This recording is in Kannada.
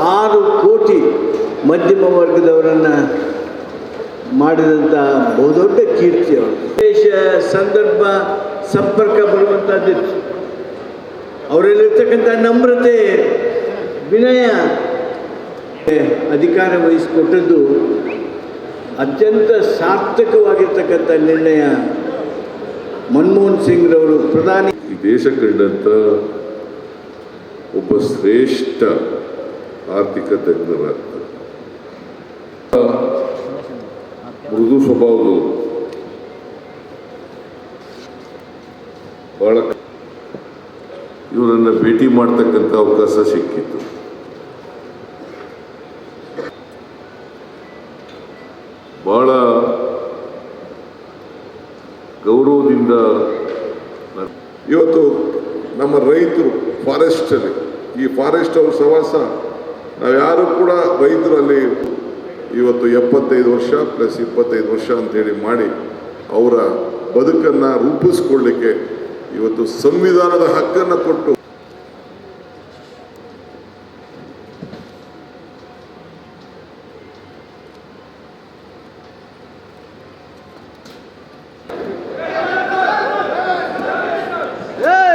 6 ಕೋಟಿ ಮಧ್ಯಮ ವರ್ಗದವರನ್ನು ಮಾಡಿದಂಥ ಬಹುದೊಡ್ಡ ಕೀರ್ತಿ ಅವರು. ವಿಶೇಷ ಸಂದರ್ಭ ಸಂಪರ್ಕ ಬರುವಂಥದ್ದಿತ್ತು. ಅವರಲ್ಲಿರ್ತಕ್ಕಂಥ ನಮ್ರತೆ, ವಿನಯ, ಅಧಿಕಾರ ವಹಿಸಿಕೊಟ್ಟದ್ದು ಅತ್ಯಂತ ಸಾರ್ಥಕವಾಗಿರ್ತಕ್ಕಂಥ ನಿರ್ಣಯ. ಮನಮೋಹನ್ ಸಿಂಗ್ರವರು ಪ್ರಧಾನಿ, ಈ ದೇಶ ಕಂಡಂಥ ಒಬ್ಬ ಶ್ರೇಷ್ಠ ಆರ್ಥಿಕ ತಜ್ಞರಾಗ್ತಾರೆ. ಮೃದು ಸ್ವಭಾವದವರು, ಬಹಳ ಇವರನ್ನು ಭೇಟಿ ಮಾಡ್ತಕ್ಕಂಥ ಅವಕಾಶ ಸಿಕ್ಕಿತ್ತು. ಬಹಳ ಗೌರವದಿಂದ ಇವತ್ತು ನಮ್ಮ ರೈತರು ಫಾರೆಸ್ಟಲ್ಲಿ, ಈ ಫಾರೆಸ್ಟ್ ಅವ್ರ ಸವಾಸ ನಾವು ಯಾರು ಕೂಡ ರೈತರಲ್ಲಿ ಇವತ್ತು 75 ವರ್ಷ ಪ್ಲಸ್ 25 ವರ್ಷ ಅಂತೇಳಿ ಮಾಡಿ ಅವರ ಬದುಕನ್ನು ರೂಪಿಸ್ಕೊಳ್ಳಿಕ್ಕೆ ಇವತ್ತು ಸಂವಿಧಾನದ ಹಕ್ಕನ್ನು ಕೊಟ್ಟು Hey!